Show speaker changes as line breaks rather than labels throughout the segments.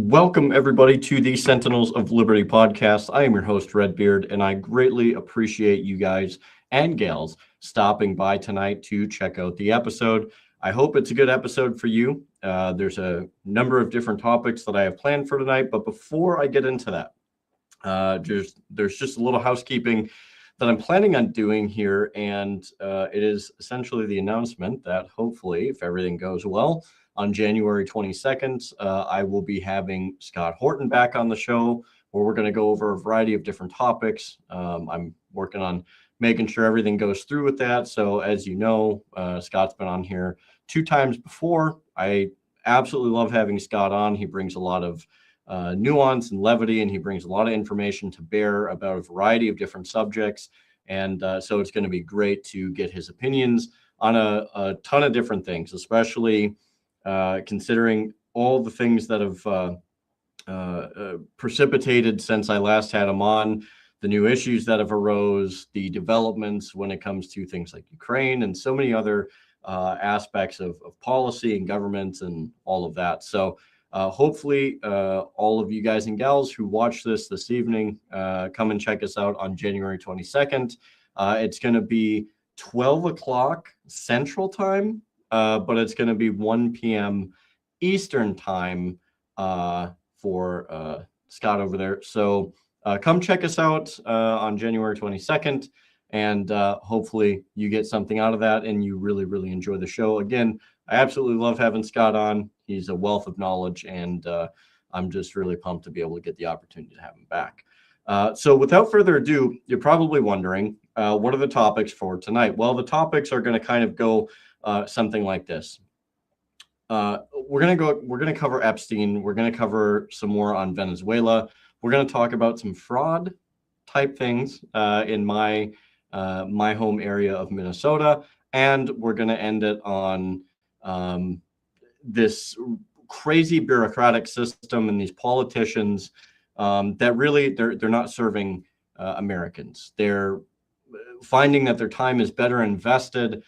Welcome, everybody, to the Sentinels of Liberty podcast. I am your host, Redbeard, and I greatly appreciate you guys and gals stopping by tonight to check out the episode. I hope it's a good episode for you. There's a number of different topics that I have planned for tonight, but before I get into that, there's just a little housekeeping that I'm planning on doing here, and it is essentially the announcement that hopefully, if everything goes well, on January 22nd, I will be having Scott Horton back on the show, where we're going to go over a variety of different topics. I'm working on making sure everything goes through with that. So as you know, Scott's been on here 2 times before. I absolutely love having Scott on. He brings a lot of nuance and levity, and he brings a lot of information to bear about a variety of different subjects. And so it's going to be great to get his opinions on a ton of different things, especially considering all the things that have precipitated since I last had him on, the new issues that have arose, the developments when it comes to things like Ukraine and so many other aspects of policy and government and all of that. So hopefully all of you guys and gals who watch this evening, come and check us out on January 22nd. It's going to be 12 o'clock Central Time. But it's going to be 1 p.m. Eastern time for Scott over there. So come check us out on January 22nd, and hopefully you get something out of that and you really, really enjoy the show. Again, I absolutely love having Scott on. He's a wealth of knowledge, and I'm just really pumped to be able to get the opportunity to have him back. So without further ado, you're probably wondering, what are the topics for tonight? Well, the topics are going to kind of go something like this. We're going to cover Epstein. We're going to cover some more on Venezuela. We're going to talk about some fraud type things in my home area of Minnesota. And we're going to end it on this crazy bureaucratic system and these politicians that really they're not serving Americans. They're finding that their time is better invested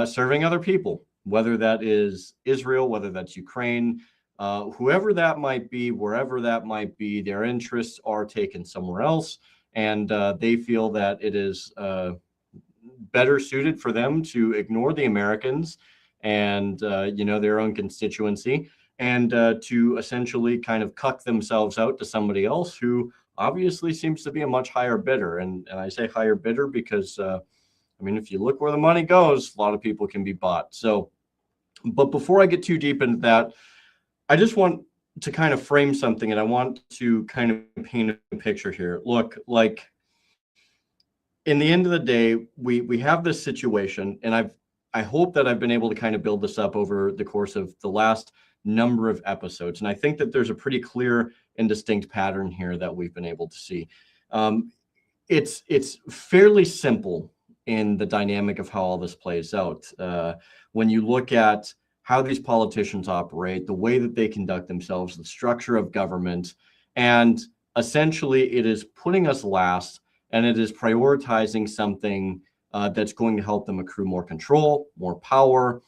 serving other people, whether that is Israel, whether that's Ukraine, whoever that might be, wherever that might be, their interests are taken somewhere else. And they feel that it is better suited for them to ignore the Americans and, their own constituency, and to essentially kind of cuck themselves out to somebody else who obviously seems to be a much higher bidder. And I say higher bidder because if you look where the money goes, a lot of people can be bought. So, but before I get too deep into that, I just want to kind of frame something, and I want to kind of paint a picture here. Look, like in the end of the day, we have this situation, and I hope that I've been able to kind of build this up over the course of the last number of episodes. And I think that there's a pretty clear and distinct pattern here that we've been able to see. It's fairly simple in the dynamic of how all this plays out. When you look at how these politicians operate, the way that they conduct themselves, the structure of government, and essentially it is putting us last, and it is prioritizing something that's going to help them accrue more control, more power,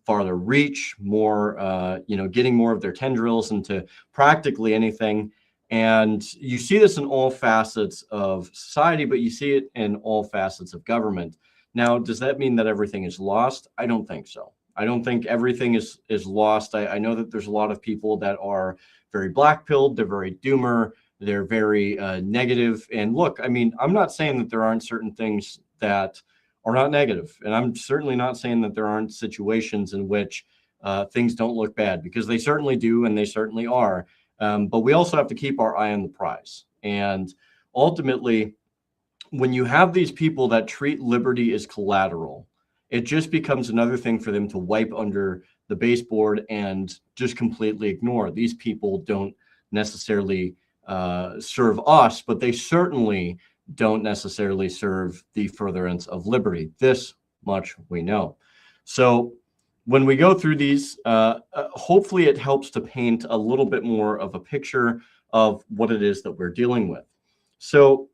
farther reach, more, getting more of their tendrils into practically anything. And you see this in all facets of society, but you see it in all facets of government. Now, does that mean that everything is lost? I don't think so. I don't think everything is lost. I know that there's a lot of people that are very black-pilled. They're very doomer. They're very negative. And look, I'm not saying that there aren't certain things that are not negative. And I'm certainly not saying that there aren't situations in which things don't look bad, because they certainly do, and they certainly are. But we also have to keep our eye on the prize. And ultimately, when you have these people that treat liberty as collateral, it just becomes another thing for them to wipe under the baseboard and just completely ignore. These people don't necessarily serve us, but they certainly don't necessarily serve the furtherance of liberty. This much we know. So when we go through these, hopefully it helps to paint a little bit more of a picture of what it is that we're dealing with. So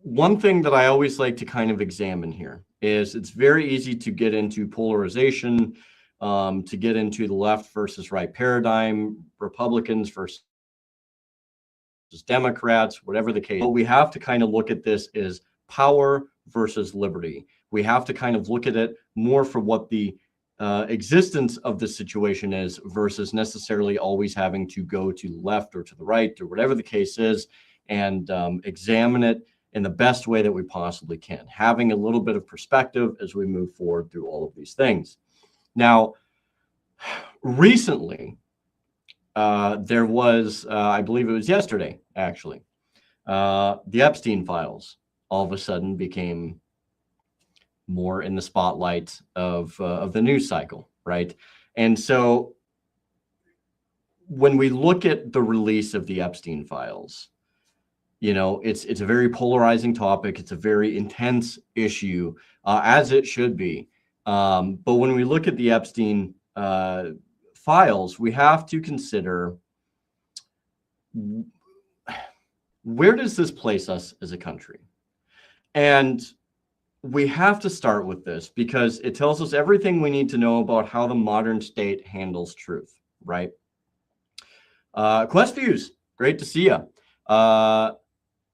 one thing that I always like to kind of examine here is it's very easy to get into polarization to get into the left versus right paradigm, Republicans versus Democrats, whatever the case. But we have to kind of look at this as power versus liberty. We have to kind of look at it more for what the existence of the situation is versus necessarily always having to go to the left or to the right or whatever the case is, and examine it in the best way that we possibly can, having a little bit of perspective as we move forward through all of these things. Now, recently, there was, I believe it was yesterday, actually, the Epstein files all of a sudden became more in the spotlight of the news cycle, right? And so when we look at the release of the Epstein files, you know, it's a very polarizing topic. It's a very intense issue, as it should be. But when we look at the Epstein files, we have to consider, where does this place us as a country? And we have to start with this because it tells us everything we need to know about how the modern state handles truth, right? Quest Views, great to see you.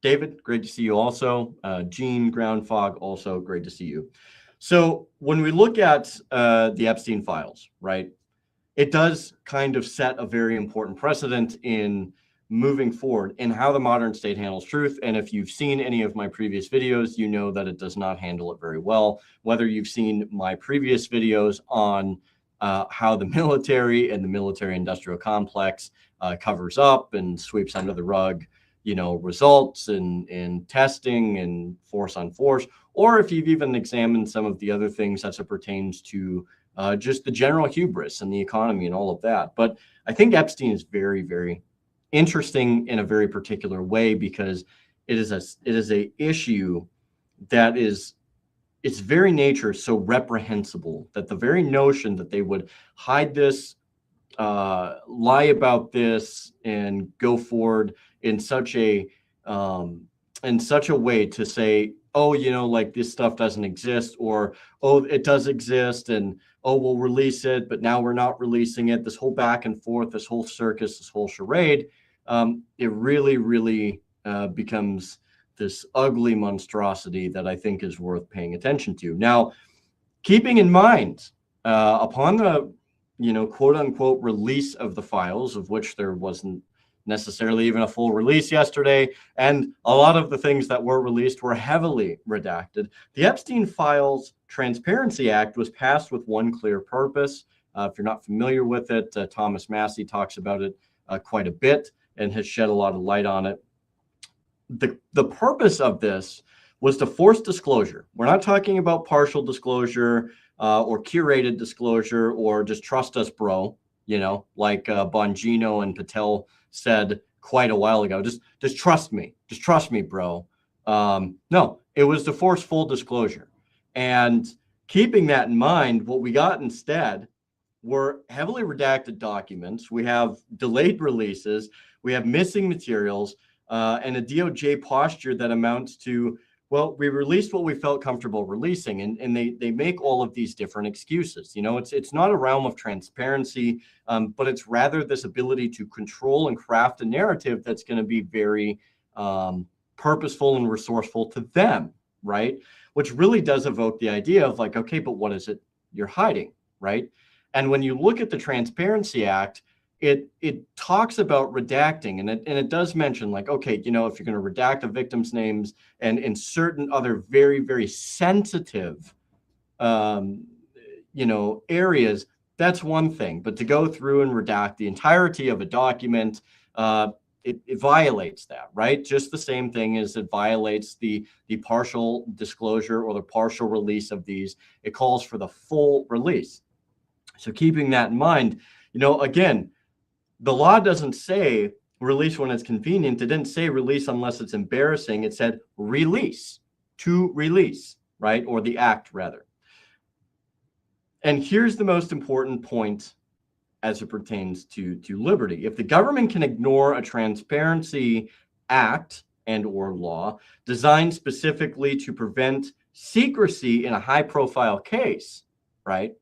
David, great to see you also. Gene Groundfog, also great to see you. So when we look at the Epstein files, right, it does kind of set a very important precedent in moving forward in how the modern state handles truth. And if you've seen any of my previous videos, you know that it does not handle it very well. Whether you've seen my previous videos on how the military and the military industrial complex covers up and sweeps under the rug, you know, results and testing and force on force, or if you've even examined some of the other things as it pertains to just the general hubris and the economy and all of that. But I think Epstein is very, very interesting in a very particular way because it is a issue that is, its very nature so reprehensible that the very notion that they would hide this, lie about this, and go forward in such a way to say, oh, you know, like this stuff doesn't exist, or oh, it does exist, and oh, we'll release it, but now we're not releasing it. This whole back and forth, this whole circus, this whole charade, it really, really becomes this ugly monstrosity that I think is worth paying attention to. Now, keeping in mind, upon the, you know, quote unquote release of the files, of which there wasn't necessarily even a full release yesterday, and a lot of the things that were released were heavily redacted. The Epstein Files Transparency Act was passed with one clear purpose. If you're not familiar with it, Thomas Massey talks about it quite a bit and has shed a lot of light on it. The purpose of this was to force disclosure. We're not talking about partial disclosure or curated disclosure or just trust us, bro, you know, like Bongino and Patel said quite a while ago. Just trust me. Just trust me, bro. No, it was to force full disclosure. And keeping that in mind, what we got instead were heavily redacted documents. We have delayed releases. We have missing materials and a DOJ posture that amounts to, well, we released what we felt comfortable releasing, and they make all of these different excuses. You know, it's not a realm of transparency, but it's rather this ability to control and craft a narrative that's going to be very purposeful and resourceful to them, right? Which really does evoke the idea of like, okay, but what is it you're hiding, right? And when you look at the Transparency Act, it talks about redacting, and it does mention like, okay, you know, if you're going to redact a victim's names and in certain other very, very sensitive, you know, areas, that's one thing. But to go through and redact the entirety of a document, it violates that, right? Just the same thing as it violates the partial disclosure or the partial release of these. It calls for the full release. So keeping that in mind, you know, again, the law doesn't say release when it's convenient. It didn't say release unless it's embarrassing. It said release, to release, right? Or the act, rather. And here's the most important point as it pertains to liberty. If the government can ignore a Transparency Act and or law designed specifically to prevent secrecy in a high-profile case, right?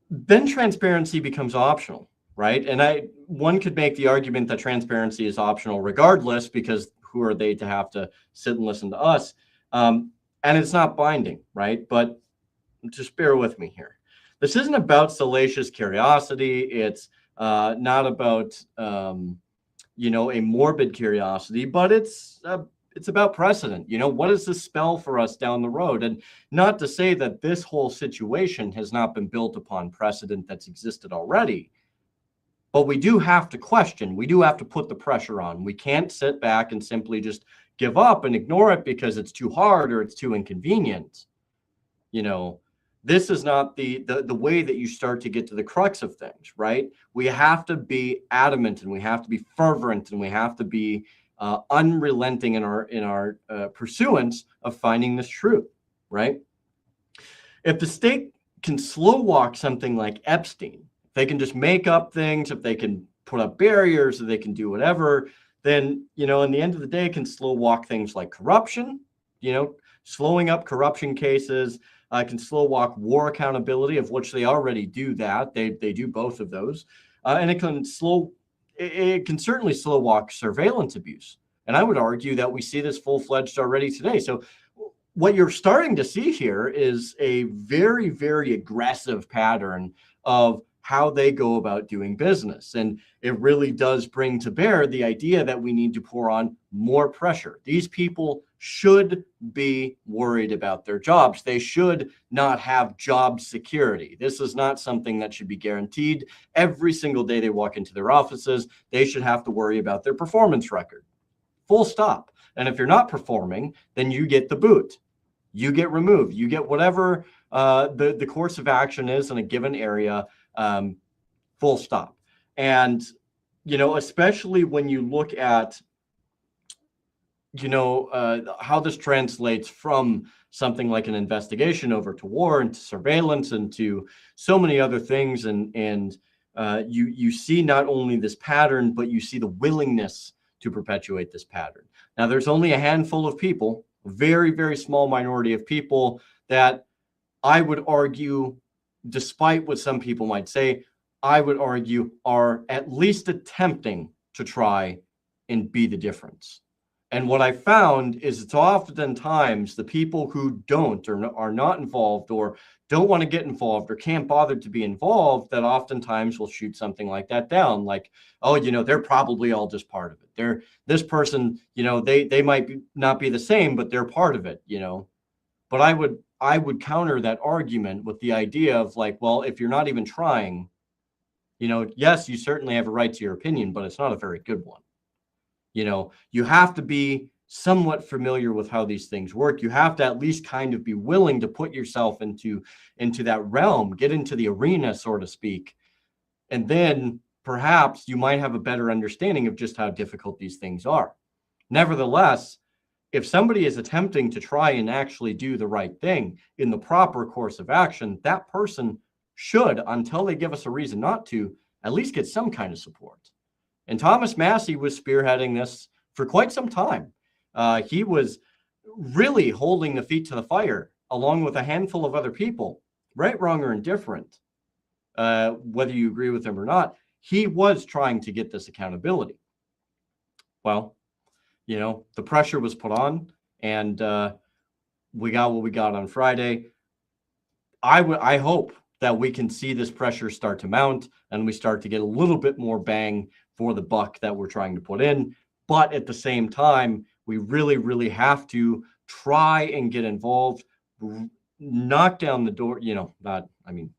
then transparency becomes optional, right? And one could make the argument that transparency is optional regardless, because who are they to have to sit and listen to us? And it's not binding, right? But just bear with me here. This isn't about salacious curiosity. It's not about a morbid curiosity, but it's about precedent. What does this spell for us down the road? And not to say that this whole situation has not been built upon precedent that's existed already, but we do have to question. We do have to put the pressure on. We can't sit back and simply just give up and ignore it because it's too hard or it's too inconvenient. This is not the way that you start to get to the crux of things, right? We have to be adamant, and we have to be fervent, and we have to be unrelenting in our pursuance of finding this truth, right? If the state can slow walk something like Epstein, if they can just make up things, if they can put up barriers, if they can do whatever, then in the end of the day, can slow walk things like corruption, slowing up corruption cases. Can slow walk war accountability, of which they already do that. They do both of those. And it can certainly slow walk surveillance abuse. And I would argue that we see this full-fledged already today. So what you're starting to see here is a very, very aggressive pattern of how they go about doing business. And it really does bring to bear the idea that we need to pour on more pressure. These people should be worried about their jobs. They should not have job security. This is not something that should be guaranteed. Every single day they walk into their offices, they should have to worry about their performance record. Full stop. And if you're not performing, then you get the boot. You get removed. You get whatever the course of action is in a given area. Full stop. And, especially when you look at, how this translates from something like an investigation over to war and to surveillance and to so many other things. And you see not only this pattern, but you see the willingness to perpetuate this pattern. Now, there's only a handful of people, a very, very small minority of people that I would argue, despite what some people might say, I would argue are at least attempting to try and be the difference. And what I found is it's oftentimes the people who don't or are not involved or don't want to get involved or can't bother to be involved that oftentimes will shoot something like that down. Like, oh, they're probably all just part of it. This person, they might not be the same, but they're part of it, But I would counter that argument with the idea of like, well, if you're not even trying, yes, you certainly have a right to your opinion, but it's not a very good one. You have to be somewhat familiar with how these things work. You have to at least kind of be willing to put yourself into that realm, get into the arena, so to speak. And then perhaps you might have a better understanding of just how difficult these things are. Nevertheless, if somebody is attempting to try and actually do the right thing in the proper course of action, that person should, until they give us a reason not to, at least get some kind of support. And Thomas Massie was spearheading this for quite some time. He was really holding the feet to the fire, along with a handful of other people, right, wrong, or indifferent, whether you agree with him or not. He was trying to get this accountability. Well, the pressure was put on, and we got what we got on Friday. I hope that we can see this pressure start to mount and we start to get a little bit more bang for the buck that we're trying to put in. But at the same time, we really, really have to try and get involved, knock down the door,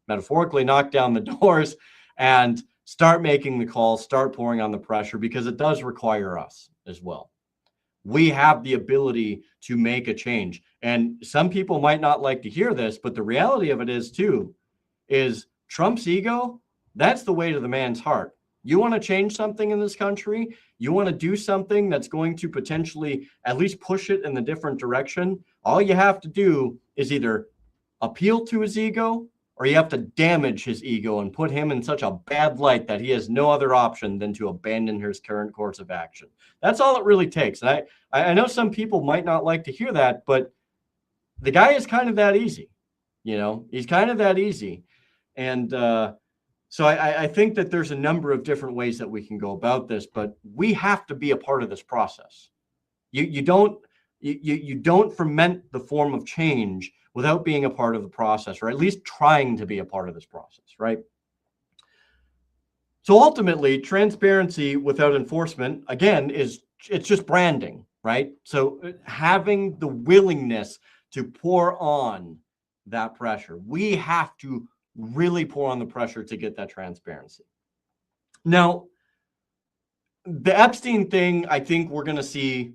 metaphorically knock down the doors and start making the calls, start pouring on the pressure, because it does require us as well. We have the ability to make a change. And some people might not like to hear this, but the reality of it is Trump's ego, that's the way to the man's heart. You want to change something in this country? You want to do something that's going to potentially at least push it in the different direction? All you have to do is either appeal to his ego, or you have to damage his ego and put him in such a bad light that he has no other option than to abandon his current course of action. That's all it really takes. And I know some people might not like to hear that, but the guy is kind of that easy. He's kind of that easy. And so I think that there's a number of different ways that we can go about this, but we have to be a part of this process. You don't you don't ferment the form of change without being a part of the process, or at least trying to be a part of this process, right? So ultimately, transparency without enforcement, again, it's just branding, right? So having the willingness to pour on that pressure, we have to really pour on the pressure to get that transparency. Now, the Epstein thing, I think we're going to see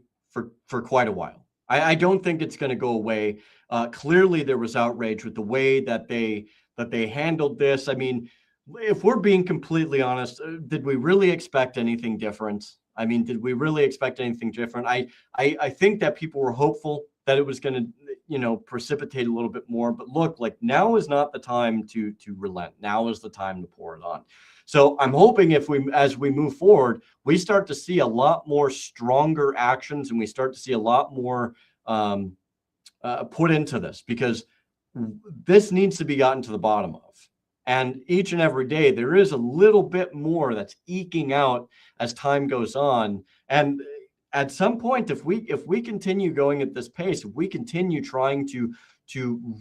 for quite a while. I don't think it's going to go away. Clearly, there was outrage with the way that they handled this. I mean, if we're being completely honest, did we really expect anything different? I mean, did we really expect anything different? I think that people were hopeful that it was going to, precipitate a little bit more. But look, like, now is not the time to relent. Now is the time to pour it on. So I'm hoping as we move forward, we start to see a lot more stronger actions, and we start to see a lot more put into this, because this needs to be gotten to the bottom of. And each and every day, there is a little bit more that's eking out as time goes on. And at some point, if we continue going at this pace, if we continue trying to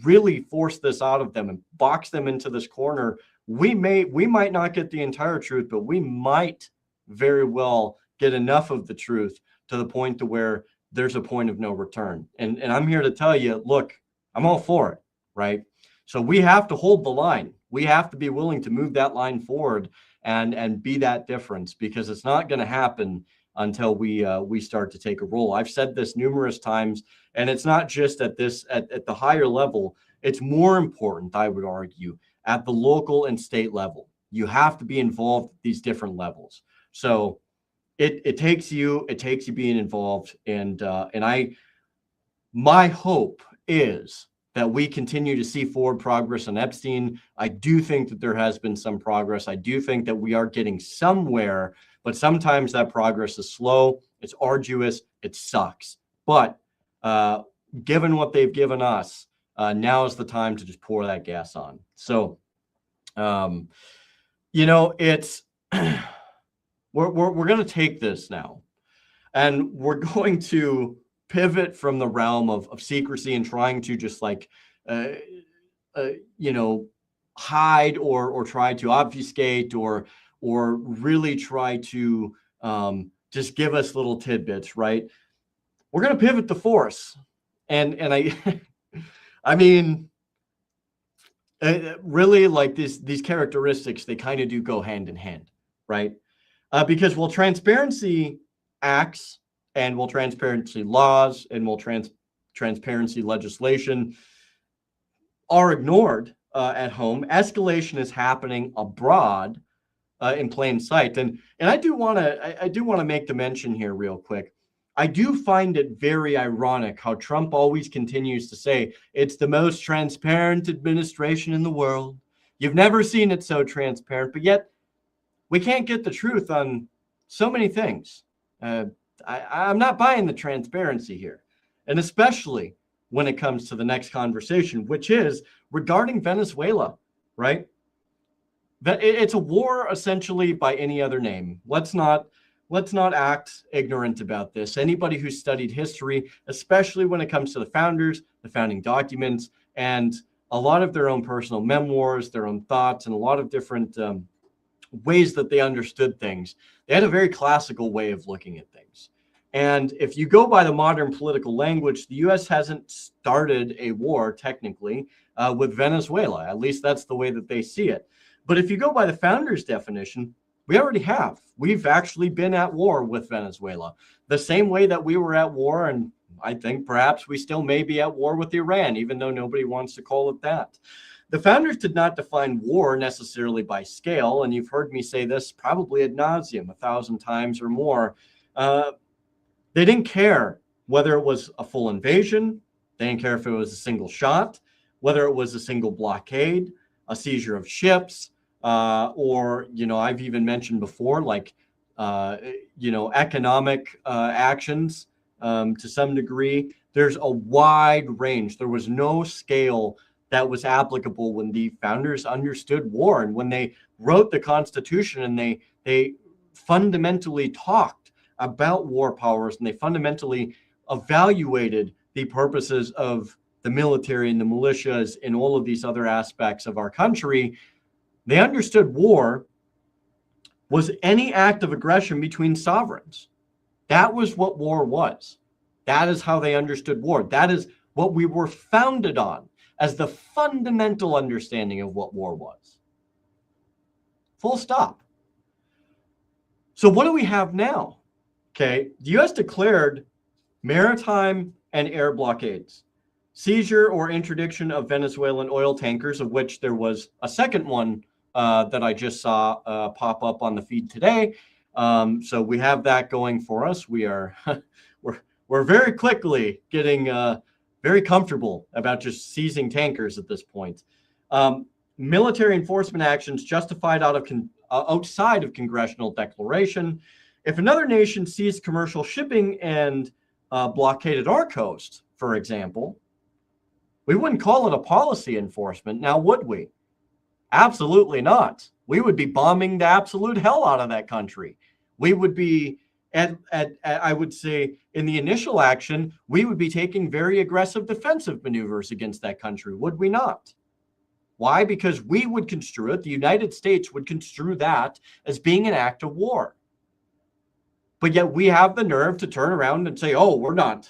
really force this out of them and box them into this corner, we might not get the entire truth, but we might very well get enough of the truth to the point to where there's a point of no return. And I'm here to tell you, look, I'm all for it, right? So we have to hold the line. We have to be willing to move that line forward and be that difference, because it's not going to happen until we start to take a role. I've said this numerous times, and it's not just at the higher level. It's more important, I would argue, at the local and state level. You have to be involved at these different levels. So it takes you being involved, and my hope is that we continue to see forward progress on Epstein. I do think that there has been some progress. I do think that we are getting somewhere, but sometimes that progress is slow, it's arduous, it sucks. But given what they've given us, now is the time to just pour that gas on. So, it's we're going to take this now, and we're going to pivot from the realm of secrecy and trying to just hide or try to obfuscate or really try to just give us little tidbits, right? We're going to pivot the force. And I mean, really, like, these characteristics, they kind of do go hand in hand, right? Because while transparency acts, and while transparency laws, and while transparency legislation are ignored at home, escalation is happening abroad in plain sight. And I do want to make the mention here real quick. I do find it very ironic how Trump always continues to say it's the most transparent administration in the world. You've never seen it so transparent, but yet we can't get the truth on so many things. I'm not buying the transparency here, and especially when it comes to the next conversation, which is regarding Venezuela, right? It's a war essentially by any other name. Let's not act ignorant about this. Anybody who's studied history, especially when it comes to the founders, the founding documents, and a lot of their own personal memoirs, their own thoughts, and a lot of different ways that they understood things, they had a very classical way of looking at things. And if you go by the modern political language, the U.S. hasn't started a war technically with Venezuela. At least that's the way that they see it. But if you go by the founders' definition, we already have. We've actually been at war with Venezuela, the same way that we were at war, and I think perhaps we still may be at war with Iran, even though nobody wants to call it that. The founders did not define war necessarily by scale, and you've heard me say this probably ad nauseum 1,000 times or more. They didn't care whether it was a full invasion. They didn't care if it was a single shot, whether it was a single blockade, a seizure of ships, or, I've even mentioned before, economic actions to some degree. There's a wide range. There was no scale that was applicable when the founders understood war and when they wrote the Constitution, and they fundamentally talked about war powers, and they fundamentally evaluated the purposes of the military and the militias and all of these other aspects of our country. They understood war was any act of aggression between sovereigns. That was what war was. That is how they understood war. That is what we were founded on as the fundamental understanding of what war was. Full stop. So what do we have now? Okay, the U.S. declared maritime and air blockades, seizure or interdiction of Venezuelan oil tankers, of which there was a second one that I just saw pop up on the feed today. So we have that going for us. We are we're very quickly getting very comfortable about just seizing tankers at this point. Military enforcement actions justified outside of congressional declaration. If another nation seized commercial shipping and blockaded our coast, for example, we wouldn't call it a policy enforcement, now would we? Absolutely not. We would be bombing the absolute hell out of that country. We would be, I would say, in the initial action, we would be taking very aggressive defensive maneuvers against that country, would we not? Why? Because we would construe it, the United States would construe that as being an act of war. But yet we have the nerve to turn around and say, oh, we're not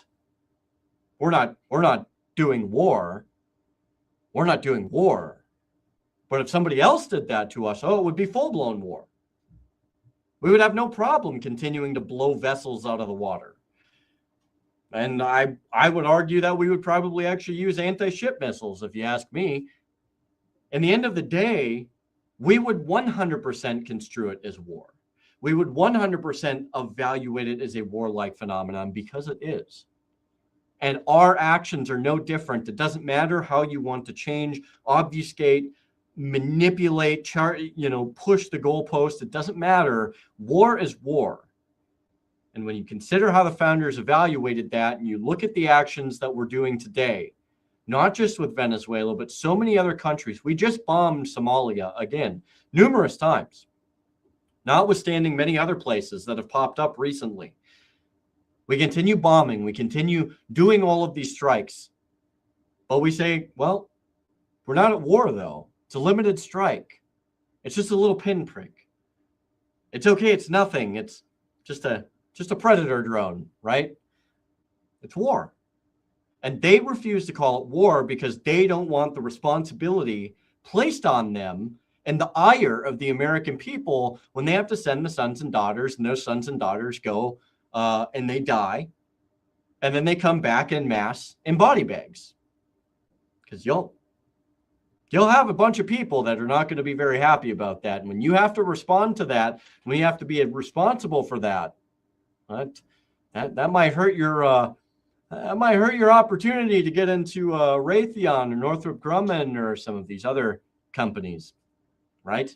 doing war. We're not doing war. But if somebody else did that to us, oh, it would be full-blown war. We would have no problem continuing to blow vessels out of the water. And I would argue that we would probably actually use anti-ship missiles, if you ask me. In the end of the day, we would 100% construe it as war. We would 100% evaluate it as a warlike phenomenon, because it is. And our actions are no different. It doesn't matter how you want to change, obfuscate, manipulate, push the goalpost. It doesn't matter. War is war. And when you consider how the founders evaluated that, and you look at the actions that we're doing today, not just with Venezuela, but so many other countries. We just bombed Somalia again, numerous times, notwithstanding many other places that have popped up recently. We continue bombing. We continue doing all of these strikes. But we say, well, we're not at war, though. It's a limited strike. It's just a little pinprick. It's okay. It's nothing. It's just a predator drone, right? It's war. And they refuse to call it war because they don't want the responsibility placed on them and the ire of the American people when they have to send the sons and daughters, and those sons and daughters go and they die, and then they come back en masse in body bags. Because you'll have a bunch of people that are not going to be very happy about that. And when you have to respond to that, when you have to be responsible for that, that might hurt your opportunity to get into Raytheon or Northrop Grumman or some of these other companies, right?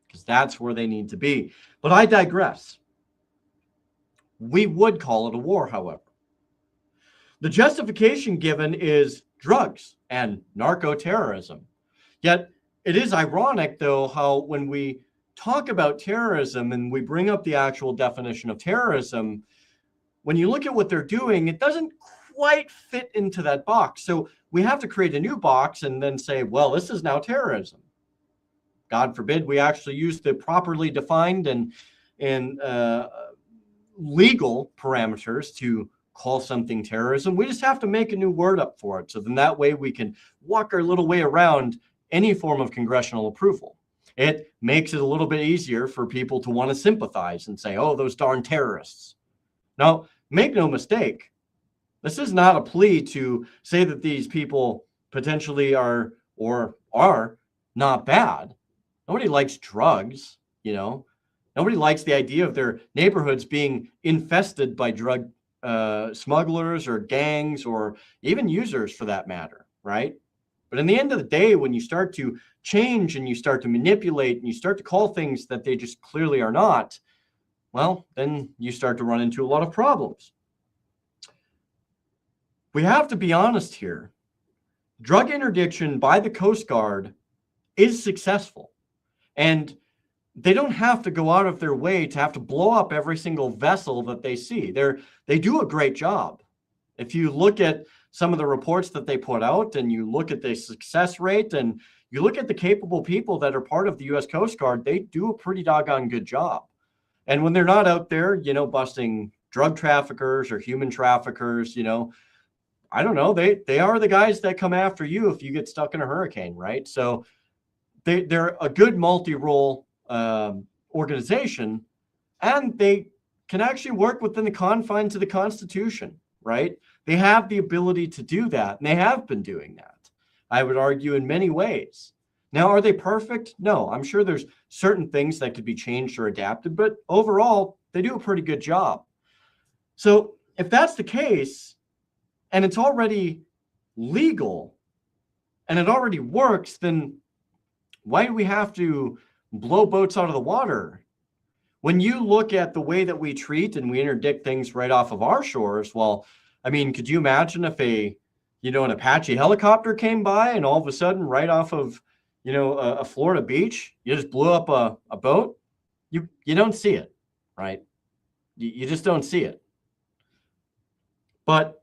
Because that's where they need to be. But I digress. We would call it a war, however. The justification given is drugs and narco-terrorism. Yet it is ironic, though, how when we talk about terrorism and we bring up the actual definition of terrorism, when you look at what they're doing, it doesn't quite fit into that box. So we have to create a new box and then say, well, this is now terrorism. God forbid we actually use the properly defined and legal parameters to call something terrorism. We just have to make a new word up for it. So then that way we can walk our little way around any form of congressional approval. It makes it a little bit easier for people to want to sympathize and say, oh, those darn terrorists. Now, make no mistake, this is not a plea to say that these people potentially are or are not bad. Nobody likes drugs, Nobody likes the idea of their neighborhoods being infested by drug smugglers or gangs or even users for that matter, right? But in the end of the day, when you start to change and you start to manipulate and you start to call things that they just clearly are not, well, then you start to run into a lot of problems. We have to be honest here. drug interdiction by the Coast Guard is successful. And they don't have to go out of their way to have to blow up every single vessel that they see. They do a great job. If you look at some of the reports that they put out and you look at the success rate and you look at the capable people that are part of the U.S. Coast Guard, they do a pretty doggone good job. And when they're not out there, busting drug traffickers or human traffickers, I don't know, they are the guys that come after you if you get stuck in a hurricane, right? So they're a good multi-role organization, and they can actually work within the confines of the Constitution, right? They have the ability to do that, and they have been doing that, I would argue, in many ways. Now, are they perfect? No, I'm sure there's certain things that could be changed or adapted, but overall, they do a pretty good job. So if that's the case, and it's already legal, and it already works, then why do we have to blow boats out of the water? When you look at the way that we treat and we interdict things right off of our shores, well, I mean, could you imagine if an Apache helicopter came by and all of a sudden right off of, a Florida beach, you just blew up a boat? You don't see it, right? You just don't see it. But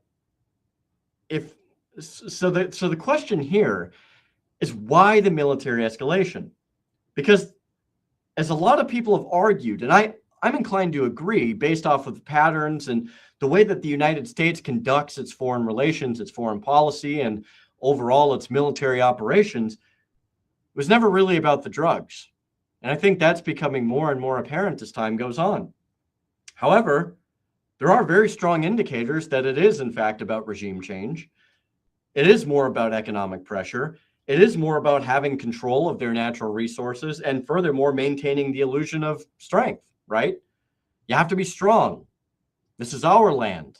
the question here is, why the military escalation? Because as a lot of people have argued, and I'm inclined to agree based off of the patterns and the way that the United States conducts its foreign relations, its foreign policy, and overall its military operations, it was never really about the drugs. And I think that's becoming more and more apparent as time goes on. However, there are very strong indicators that it is, in fact, about regime change. It is more about economic pressure. It is more about having control of their natural resources and furthermore, maintaining the illusion of strength, right? You have to be strong. This is our land.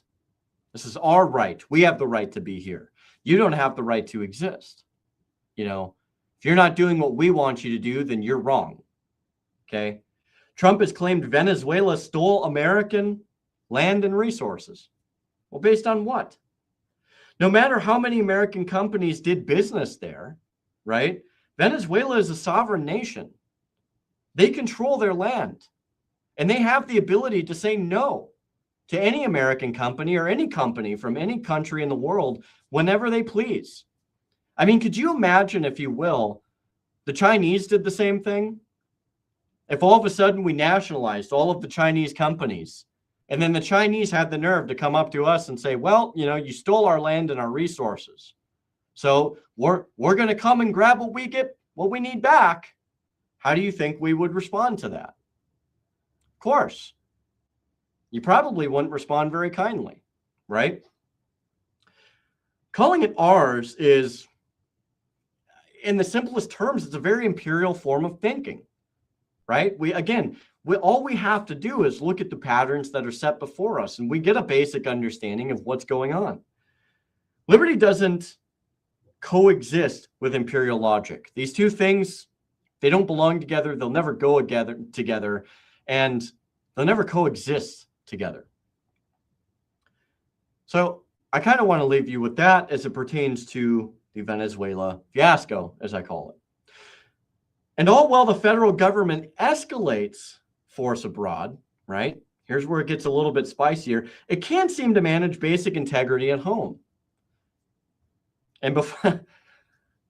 This is our right. We have the right to be here. You don't have the right to exist. If you're not doing what we want you to do, then you're wrong. Okay? Trump has claimed Venezuela stole American land and resources. Well, based on what? No matter how many American companies did business there, right? Venezuela is a sovereign nation. They control their land, and they have the ability to say no to any American company or any company from any country in the world whenever they please. I mean, could you imagine, if you will, the Chinese did the same thing? If all of a sudden we nationalized all of the Chinese companies, and then the Chinese had the nerve to come up to us and say, well, you stole our land and our resources, so we're going to come and grab what we need back. How do you think we would respond to that? Of course, you probably wouldn't respond very kindly, right? Calling it ours is, in the simplest terms, it's a very imperial form of thinking, right? All we have to do is look at the patterns that are set before us, and we get a basic understanding of what's going on. Liberty doesn't coexist with imperial logic. These two things, they don't belong together. They'll never go together, and they'll never coexist together. So I kind of want to leave you with that as it pertains to the Venezuela fiasco, as I call it. And all while the federal government escalates force abroad, right? Here's where it gets a little bit spicier. It can't seem to manage basic integrity at home. And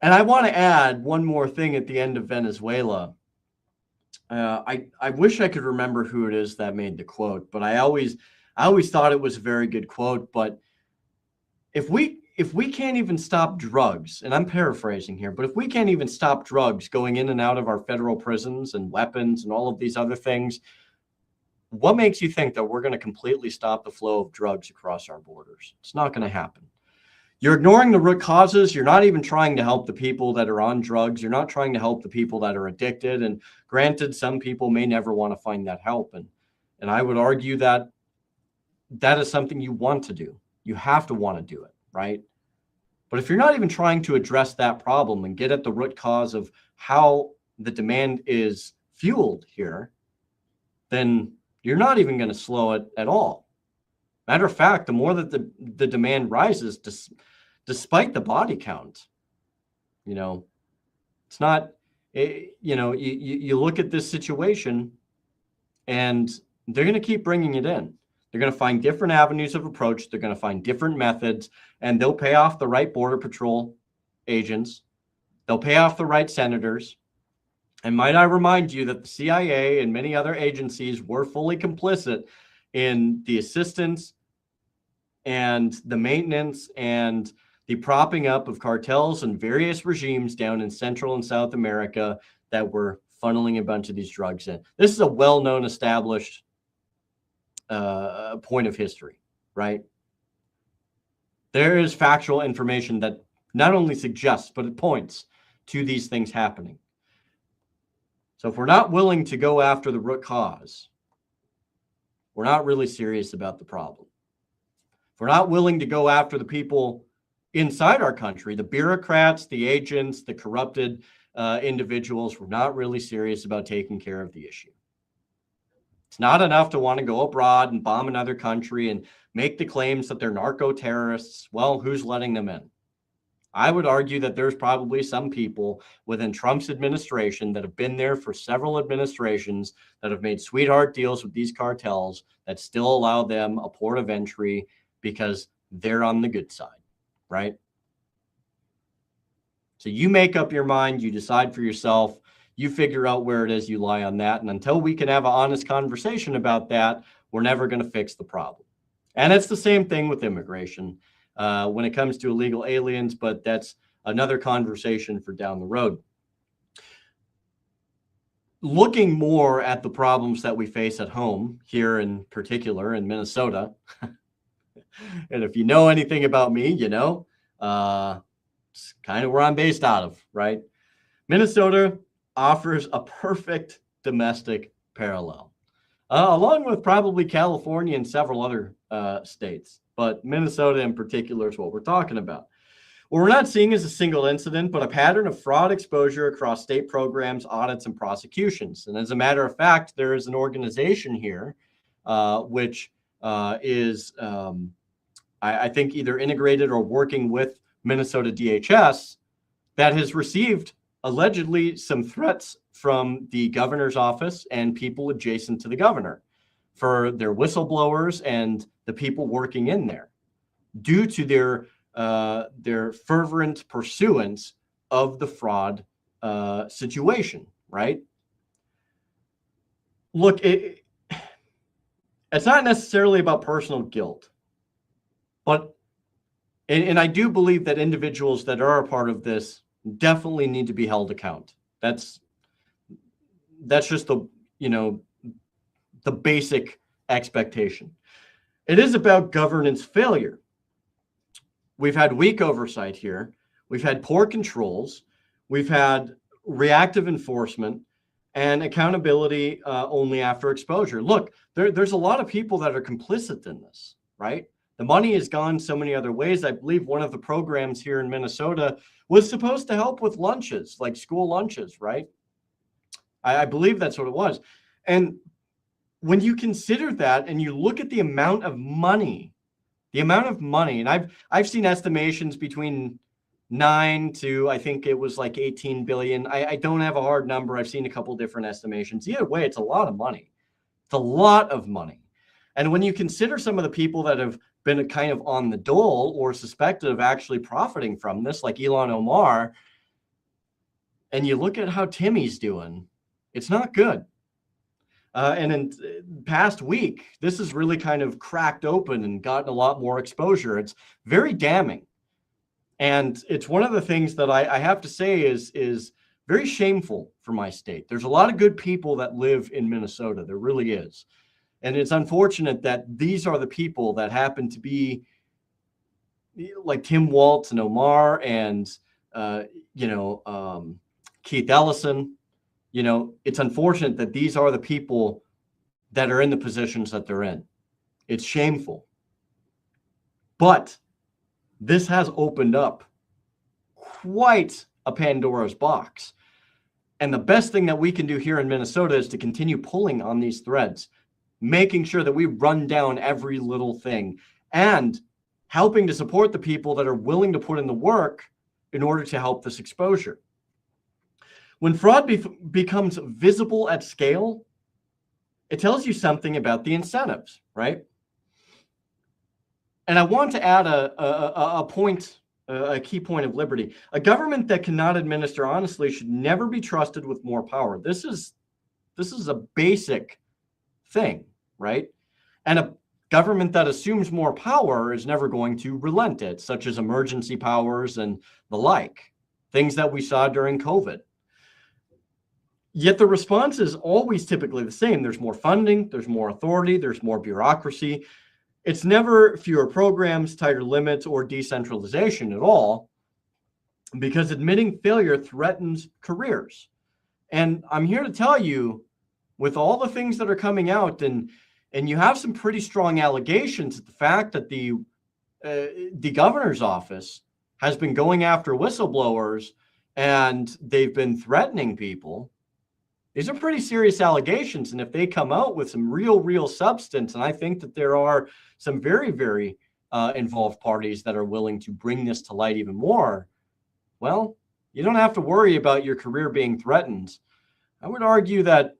I want to add one more thing at the end of Venezuela. I wish I could remember who it is that made the quote, but I always thought it was a very good quote. But if we can't even stop drugs, and I'm paraphrasing here, but if we can't even stop drugs going in and out of our federal prisons and weapons and all of these other things, what makes you think that we're going to completely stop the flow of drugs across our borders? It's not going to happen. You're ignoring the root causes. You're not even trying to help the people that are on drugs. You're not trying to help the people that are addicted. And granted, some people may never want to find that help. And I would argue that that is something you want to do. You have to want to do it, right? But if you're not even trying to address that problem and get at the root cause of how the demand is fueled here, then you're not even going to slow it at all. Matter of fact, the more that the demand rises, despite the body count, You know, it's not, you look at this situation and they're going to keep bringing it in. They're going to find different avenues of approach. They're going to find different methods, and they'll pay off the right Border Patrol agents. They'll pay off the right senators. And might I remind you that the CIA and many other agencies were fully complicit in the assistance and the maintenance and the propping up of cartels and various regimes down in Central and South America that were funneling a bunch of these drugs in. This is a well-known, established point of history, right? There is factual information that not only suggests, but it points to these things happening. So if we're not willing to go after the root cause, we're not really serious about the problem. If we're not willing to go after the people inside our country, the bureaucrats, the agents, the corrupted individuals, we're not really serious about taking care of the issue. It's not enough to want to go abroad and bomb another country and make the claims that they're narco-terrorists. Well, who's letting them in? I would argue that there's probably some people within Trump's administration that have been there for several administrations that have made sweetheart deals with these cartels that still allow them a port of entry because they're on the good side, right? So you make up your mind, you decide for yourself, you figure out where it is you lie on that. And until we can have an honest conversation about that, we're never going to fix the problem. And it's the same thing with immigration when it comes to illegal aliens, but that's another conversation for down the road. Looking more at the problems that we face at home, here in particular in Minnesota, and if you know anything about me, you know, it's kind of where I'm based out of, right? Minnesota offers a perfect domestic parallel, along with probably California and several other states. But Minnesota in particular is what we're talking about. What we're not seeing is a single incident, but a pattern of fraud exposure across state programs, audits, and prosecutions. And as a matter of fact, there is an organization here which is, I think, either integrated or working with Minnesota DHS that has received allegedly some threats from the governor's office and people adjacent to the governor for their whistleblowers and the people working in there due to their fervent pursuance of the fraud situation, right? Look, it's not necessarily about personal guilt, but, and I do believe that individuals that are a part of this definitely need to be held account. That's just the, the basic expectation. It is about governance failure. We've had weak oversight here. We've had poor controls. We've had reactive enforcement and accountability only after exposure. Look, there's a lot of people that are complicit in this, right? The money has gone so many other ways. I believe one of the programs here in Minnesota was supposed to help with lunches, like school lunches, right? I believe that's what it was. And when you consider that and you look at the amount of money, and I've seen estimations between 9 to, I think it was like 18 billion. I don't have a hard number. I've seen a couple different estimations. Either way, it's a lot of money. It's a lot of money. And when you consider some of the people that have been kind of on the dole or suspected of actually profiting from this, like Ilhan Omar, and you look at how Timmy's doing, it's not good. And in past week, this has really kind of cracked open and gotten a lot more exposure. It's very damning. And it's one of the things that I have to say is very shameful for my state. There's a lot of good people that live in Minnesota. There really is. And it's unfortunate that these are the people that happen to be like Tim Waltz and Omar and, Keith Ellison. It's unfortunate that these are the people that are in the positions that they're in. It's shameful. But this has opened up quite a Pandora's box. And the best thing that we can do here in Minnesota is to continue pulling on these threads, making sure that we run down every little thing and helping to support the people that are willing to put in the work in order to help this exposure. When fraud becomes visible at scale, it tells you something about the incentives, right? And I want to add a key point of liberty. A government that cannot administer honestly should never be trusted with more power. This is a basic thing, right? And a government that assumes more power is never going to relent it, such as emergency powers and the like, things that we saw during COVID. Yet the response is always typically the same. There's more funding, there's more authority, there's more bureaucracy. It's never fewer programs, tighter limits, or decentralization at all, because admitting failure threatens careers. And I'm here to tell you, with all the things that are coming out, and you have some pretty strong allegations, the fact that the governor's office has been going after whistleblowers and they've been threatening people. These are pretty serious allegations, and if they come out with some real substance, and I think that there are some very involved parties that are willing to bring this to light even more, well, you don't have to worry about your career being threatened. I would argue that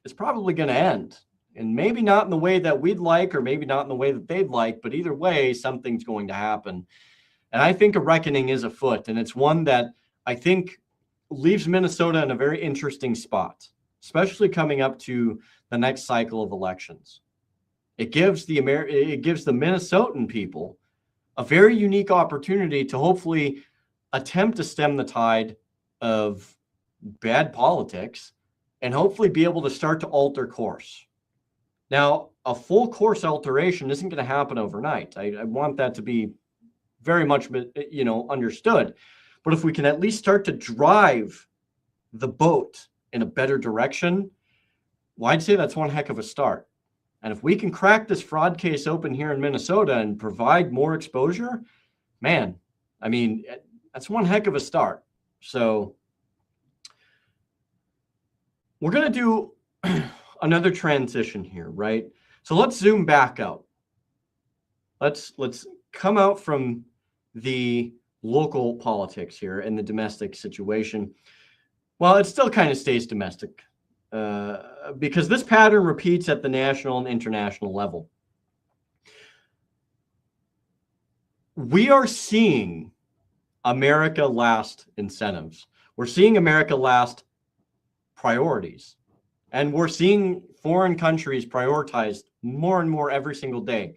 it's probably going to end, and maybe not in the way that we'd like, or maybe not in the way that they'd like, but either way, something's going to happen. And I think a reckoning is afoot, and it's one that I think leaves Minnesota in a very interesting spot, especially coming up to the next cycle of elections. It gives the Minnesotan people a very unique opportunity to hopefully attempt to stem the tide of bad politics and hopefully be able to start to alter course. Now, a full course alteration isn't going to happen overnight. I want that to be very much, understood. But if we can at least start to drive the boat in a better direction, well, I'd say that's one heck of a start. And if we can crack this fraud case open here in Minnesota and provide more exposure, man, I mean, that's one heck of a start. So we're going to do another transition here, right? So let's zoom back out. Let's come out from the local politics here and the domestic situation. Well, it still kind of stays domestic because this pattern repeats at the national and international level. We are seeing America last incentives. We're seeing America last priorities. And we're seeing foreign countries prioritized more and more every single day,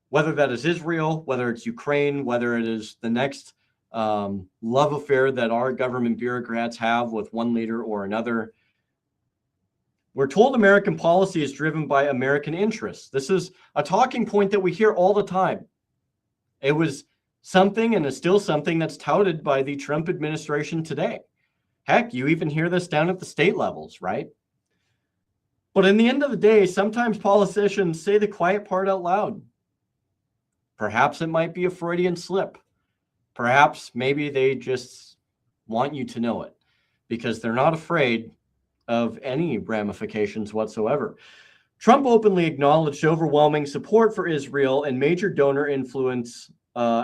whether that is Israel, whether it's Ukraine, whether it is the next love affair that our government bureaucrats have with one leader or another. We're told American policy is driven by American interests. This is a talking point that we hear all the time. It was something and is still something that's touted by the Trump administration today. Heck, you even hear this down at the state levels, right? But in the end of the day, sometimes politicians say the quiet part out loud. Perhaps it might be a Freudian slip. Perhaps maybe they just want you to know it because they're not afraid of any ramifications whatsoever. Trump openly acknowledged overwhelming support for Israel and major donor influence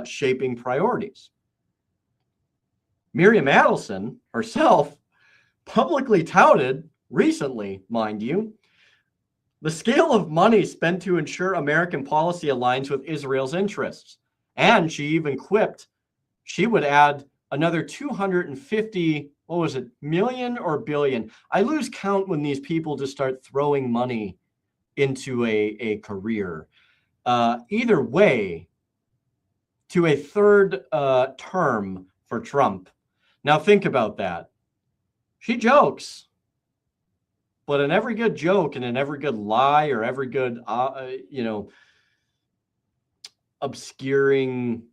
shaping priorities. Miriam Adelson herself publicly touted recently, mind you, the scale of money spent to ensure American policy aligns with Israel's interests. And she even quipped she would add another 250, million or billion? I lose count when these people just start throwing money into a career. Either way, to a third term for Trump. Now think about that. She jokes. But in every good joke and in every good lie or every good, obscuring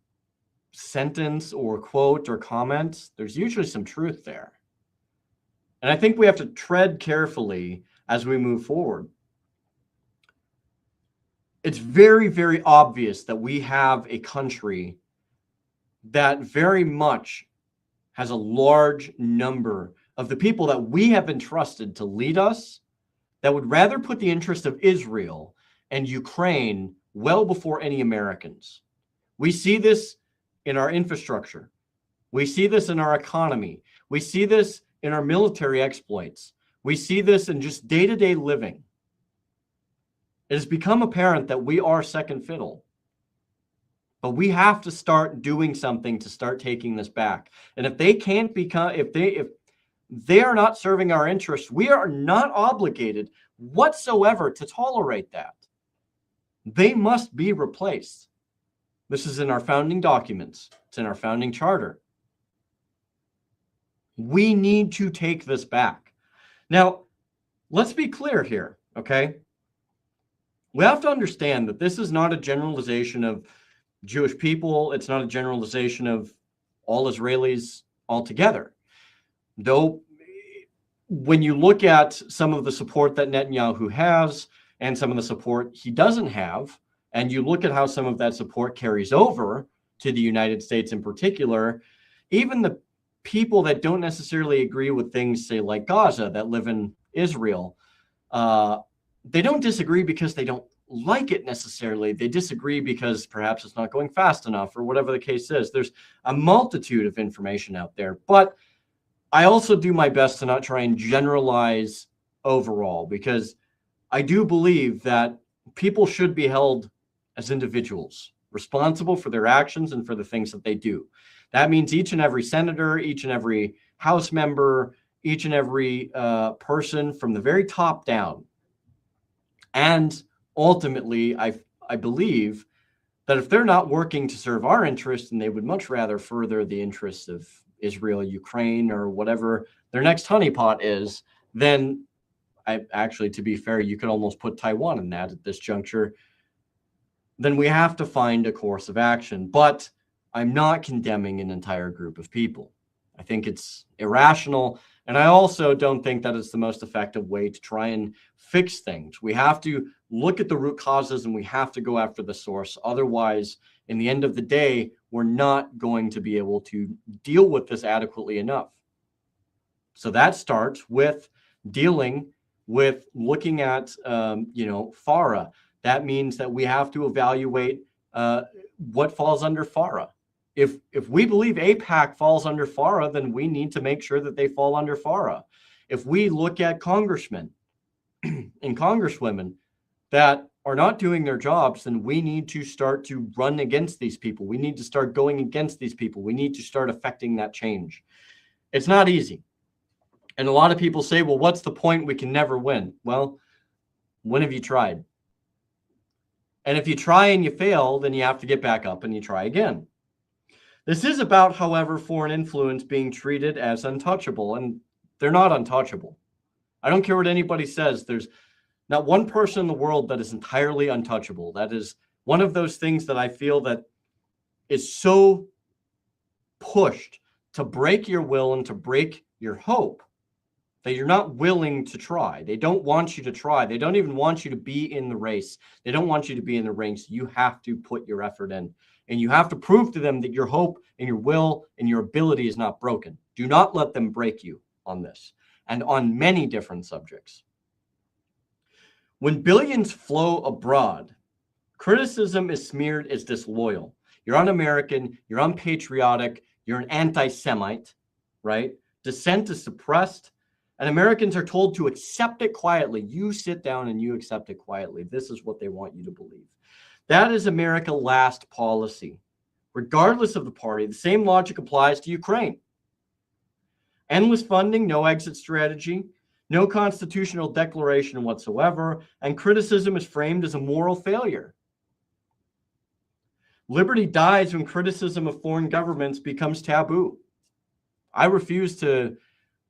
sentence or quote or comment, there's usually some truth there. And I think we have to tread carefully as we move forward. It's very obvious that we have a country that very much has a large number of the people that we have been trusted to lead us that would rather put the interest of Israel and Ukraine well before any Americans. We see this in our infrastructure. We see this in our economy. We see this in our military exploits. We see this in just day-to-day living. It has become apparent that we are second fiddle. But we have to start doing something to start taking this back. And if they can't become, if they are not serving our interests, we are not obligated whatsoever to tolerate that. They must be replaced. This is in our founding documents. It's in our founding charter. We need to take this back. Now, let's be clear here, okay? We have to understand that this is not a generalization of Jewish people. It's not a generalization of all Israelis altogether. Though, when you look at some of the support that Netanyahu has and some of the support he doesn't have, and you look at how some of that support carries over to the United States in particular, even the people that don't necessarily agree with things, say, like Gaza, that live in Israel, they don't disagree because they don't like it necessarily. They disagree because perhaps it's not going fast enough or whatever the case is. There's a multitude of information out there, but I also do my best to not try and generalize overall, because I do believe that people should be held as individuals, responsible for their actions and for the things that they do. That means each and every senator, each and every House member, each and every person from the very top down. And ultimately, I believe that if they're not working to serve our interests, and they would much rather further the interests of Israel, Ukraine, or whatever their next honeypot is, then to be fair, you could almost put Taiwan in that at this juncture. Then we have to find a course of action. But I'm not condemning an entire group of people. I think it's irrational. And I also don't think that it's the most effective way to try and fix things. We have to look at the root causes, and we have to go after the source. Otherwise, in the end of the day, we're not going to be able to deal with this adequately enough. So that starts with dealing with looking at, FARA. That means that we have to evaluate what falls under FARA. If we believe AIPAC falls under FARA, then we need to make sure that they fall under FARA. If we look at congressmen and congresswomen that are not doing their jobs, then we need to start to run against these people. We need to start going against these people. We need to start affecting that change. It's not easy. And a lot of people say, well, what's the point? We can never win. Well, when have you tried? And if you try and you fail, then you have to get back up and you try again. This is about, however, foreign influence being treated as untouchable, and they're not untouchable. I don't care what anybody says. There's not one person in the world that is entirely untouchable. That is one of those things that I feel that is so pushed to break your will and to break your hope that you're not willing to try. They don't want you to try. They don't even want you to be in the race. They don't want you to be in the ranks. You have to put your effort in, and you have to prove to them that your hope and your will and your ability is not broken. Do not let them break you on this and on many different subjects. When billions flow abroad, criticism is smeared as disloyal. You're un-American, you're unpatriotic, you're an anti-Semite, right? Dissent is suppressed, and Americans are told to accept it quietly. You sit down and you accept it quietly. This is what they want you to believe. That is America last policy. Regardless of the party, the same logic applies to Ukraine. Endless funding, no exit strategy, no constitutional declaration whatsoever, and criticism is framed as a moral failure. Liberty dies when criticism of foreign governments becomes taboo. I refuse to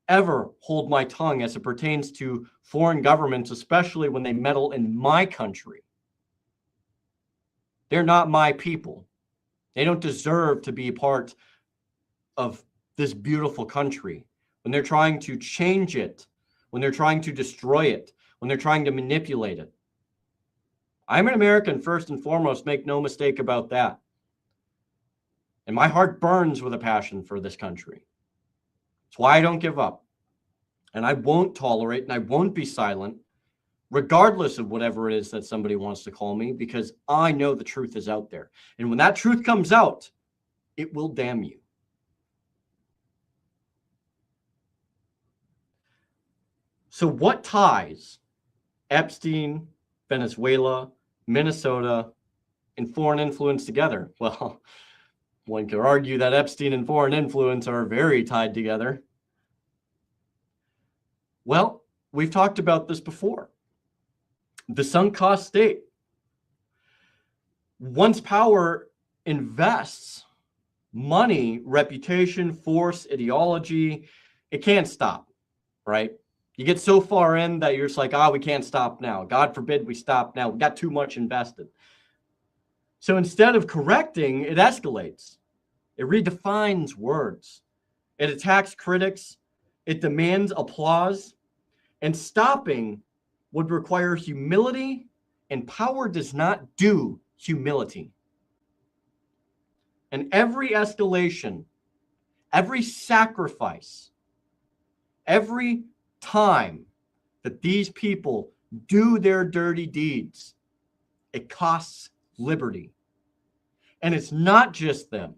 ever hold my tongue as it pertains to foreign governments, especially when they meddle in my country. They're not my people. They don't deserve to be a part of this beautiful country. When they're trying to change it, when they're trying to destroy it, when they're trying to manipulate it. I'm an American first and foremost, make no mistake about that. And my heart burns with a passion for this country. It's why I don't give up. And I won't tolerate and I won't be silent, regardless of whatever it is that somebody wants to call me, because I know the truth is out there. And when that truth comes out, it will damn you. So what ties Epstein, Venezuela, Minnesota, and foreign influence together? Well, one could argue that Epstein and foreign influence are very tied together. Well, we've talked about this before. The sunk cost state. Once power invests money, reputation, force, ideology, it can't stop, right? You get so far in that you're just like, we can't stop now. God forbid we stop now. We got too much invested. So instead of correcting, it escalates. It redefines words. It attacks critics. It demands applause. And stopping would require humility, and power does not do humility. And every escalation, every sacrifice, every time that these people do their dirty deeds, it costs liberty. And it's not just them.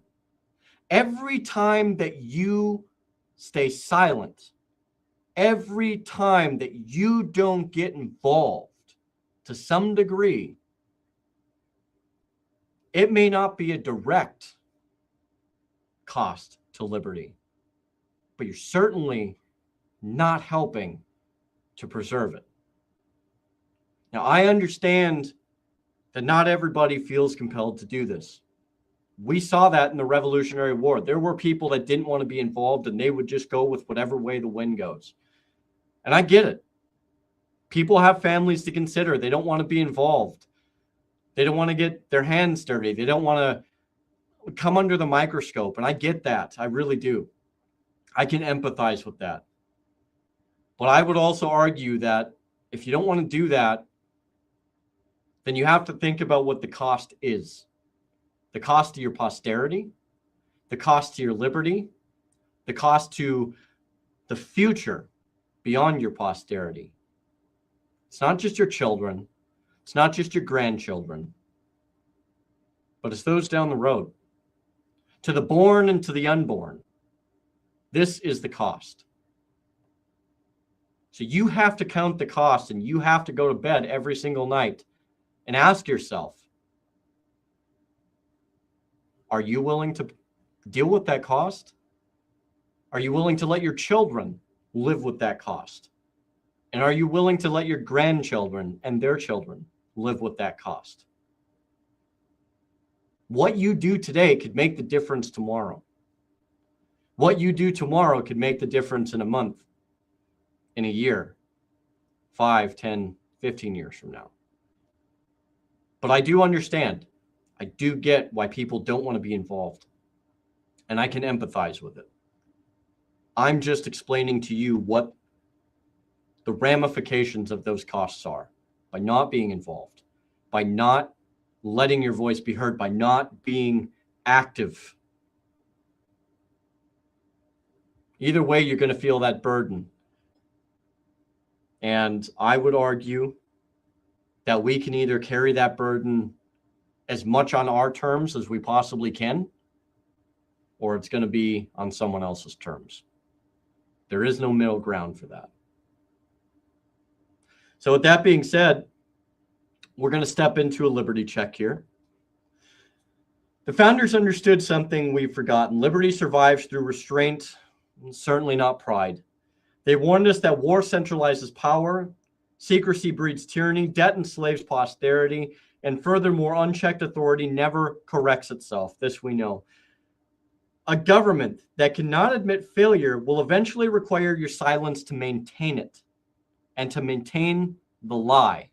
Every time that you stay silent, every time that you don't get involved to some degree, it may not be a direct cost to liberty, but you're certainly not helping to preserve it. Now, I understand that not everybody feels compelled to do this. We saw that in the Revolutionary War. There were people that didn't want to be involved, and they would just go with whatever way the wind goes. And I get it. People have families to consider. They don't want to be involved. They don't want to get their hands dirty. They don't want to come under the microscope. And I get that. I really do. I can empathize with that. But I would also argue that if you don't want to do that, then you have to think about what the cost is. The cost to your posterity, the cost to your liberty, the cost to the future beyond your posterity. It's not just your children. It's not just your grandchildren. But it's those down the road. To the born and to the unborn. This is the cost. So you have to count the cost, and you have to go to bed every single night and ask yourself, are you willing to deal with that cost? Are you willing to let your children live with that cost? And are you willing to let your grandchildren and their children live with that cost? What you do today could make the difference tomorrow. What you do tomorrow could make the difference in a month, in a year, 5, 10, 15 years from now. But I do understand. I do get why people don't want to be involved. And I can empathize with it. I'm just explaining to you what the ramifications of those costs are by not being involved, by not letting your voice be heard, by not being active. Either way, you're going to feel that burden. And I would argue that we can either carry that burden as much on our terms as we possibly can, or it's going to be on someone else's terms. There is no middle ground for that. So with that being said, we're going to step into a liberty check here. The founders understood something we've forgotten. Liberty survives through restraint, and certainly not pride. They warned us that war centralizes power, secrecy breeds tyranny, debt enslaves posterity, and furthermore, unchecked authority never corrects itself. This we know. A government that cannot admit failure will eventually require your silence to maintain it and to maintain the lie.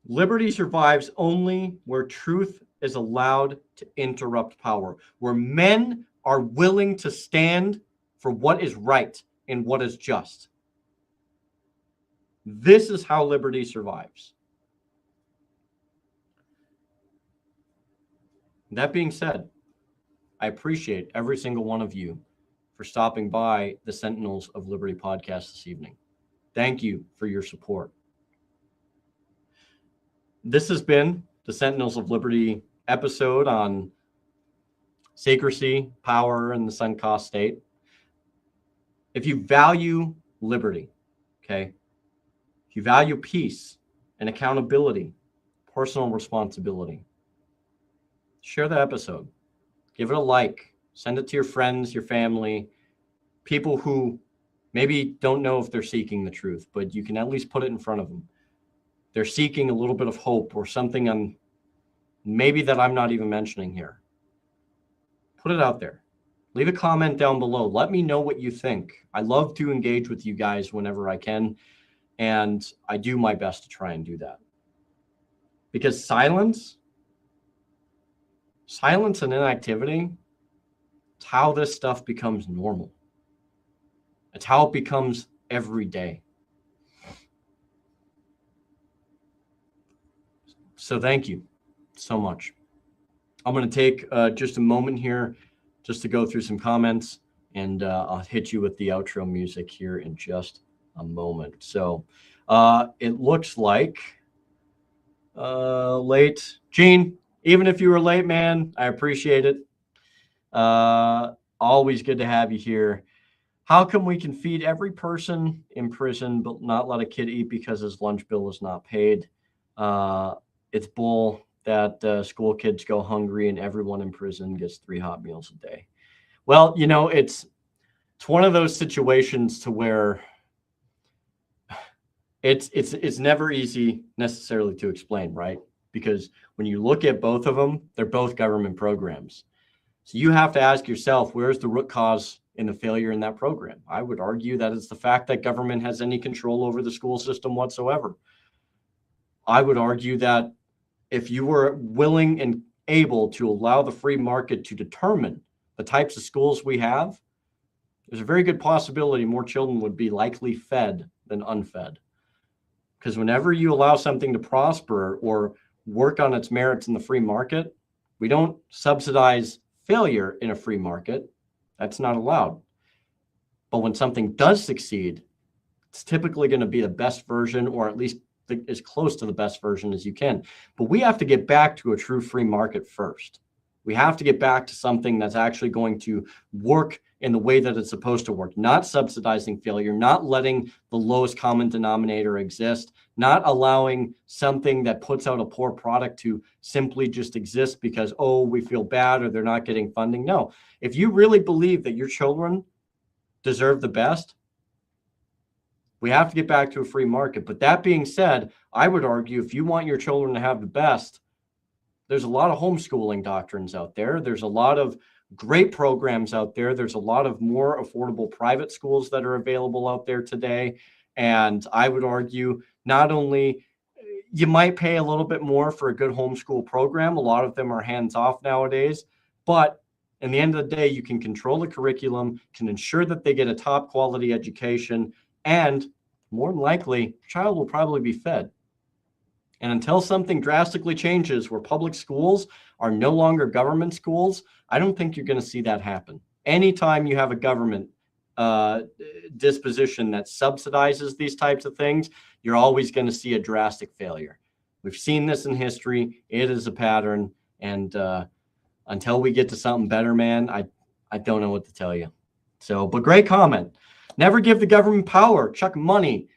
Liberty survives only where truth is allowed to interrupt power, where men are willing to stand for what is right and what is just. This is how liberty survives. That being said, I appreciate every single one of you for stopping by the Sentinels of Liberty podcast this evening. Thank you for your support. This has been the Sentinels of Liberty episode on secrecy, power, and the sunk cost state. if you value liberty, okay, if you value peace and accountability, personal responsibility, share the episode. Give it a like. Send it to your friends, your family, people who maybe don't know if they're seeking the truth, but you can at least put it in front of them. They're seeking a little bit of hope or something on maybe that I'm not even mentioning here. Put it out there. Leave a comment down below. Let me know what you think. I love to engage with you guys whenever I can, and I do my best to try and do that. Because silence and inactivity, it's how this stuff becomes normal. It's how it becomes every day. So thank you so much. I'm going to take just a moment here just to go through some comments, and I'll hit you with the outro music here in just a moment. So it looks like late. Gene, even if you were late, man, I appreciate it. Always good to have you here. How come we can feed every person in prison but not let a kid eat because his lunch bill is not paid? It's bull that school kids go hungry and everyone in prison gets 3 hot meals a day. Well, you know, it's one of those situations to where it's never easy necessarily to explain, right? Because when you look at both of them, they're both government programs. So you have to ask yourself, where's the root cause in the failure in that program? I would argue that it's the fact that government has any control over the school system whatsoever. I would argue that if you were willing and able to allow the free market to determine the types of schools we have, there's a very good possibility more children would be likely fed than unfed. Because whenever you allow something to prosper or work on its merits in the free market, we don't subsidize failure in a free market. That's not allowed. But when something does succeed, it's typically going to be the best version, or at least as close to the best version as you can. But we have to get back to a true free market first. We have to get back to something that's actually going to work in the way that it's supposed to work, not subsidizing failure, not letting the lowest common denominator exist, not allowing something that puts out a poor product to simply just exist because, oh, we feel bad or they're not getting funding. No, if you really believe that your children deserve the best, we have to get back to a free market. But that being said, I would argue if you want your children to have the best, there's a lot of homeschooling doctrines out there. There's a lot of great programs out there. There's a lot of more affordable private schools that are available out there today. And I would argue not only you might pay a little bit more for a good homeschool program. A lot of them are hands off nowadays. But in the end of the day, you can control the curriculum, can ensure that they get a top quality education, and more than likely, the child will probably be fed. And until something drastically changes where public schools are no longer government schools, I don't think you're going to see that happen. Anytime you have a government disposition that subsidizes these types of things, you're always going to see a drastic failure. We've seen this in history. It is a pattern. And until we get to something better, man, I don't know what to tell you. So, but great comment. Never give the government power. Chuck Money.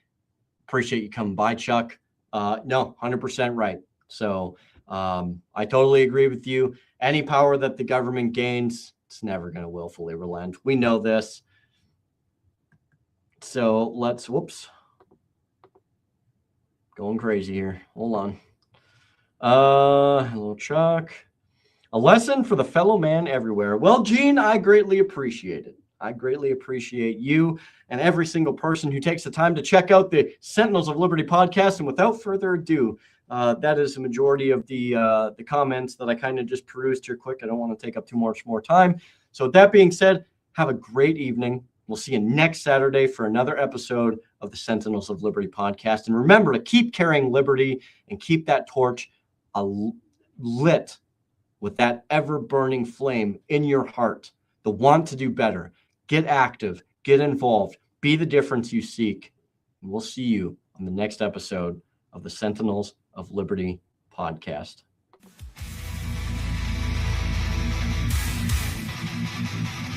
Appreciate you coming by, Chuck. No, 100% right. So I totally agree with you. Any power that the government gains, it's never going to willfully relent. We know this. So let's, whoops. Going crazy here. Hold on. Hello, Chuck. A lesson for the fellow man everywhere. Well, Gene, I greatly appreciate it. I greatly appreciate you and every single person who takes the time to check out the Sentinels of Liberty podcast. And without further ado, that is the majority of the comments that I kind of just perused here quick. I don't want to take up too much more time. So with that being said, have a great evening. We'll see you next Saturday for another episode of the Sentinels of Liberty podcast. And remember to keep carrying liberty and keep that torch lit with that ever-burning flame in your heart, the want to do better. Get active, get involved, be the difference you seek. And we'll see you on the next episode of the Sentinels of Liberty podcast.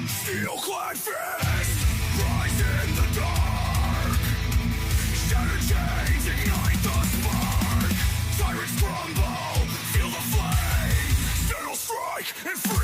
Steel-clad fist! rise in the dark. Shattered chains ignite the spark. Tyrants crumble, feel the flame. Fatal strike and free.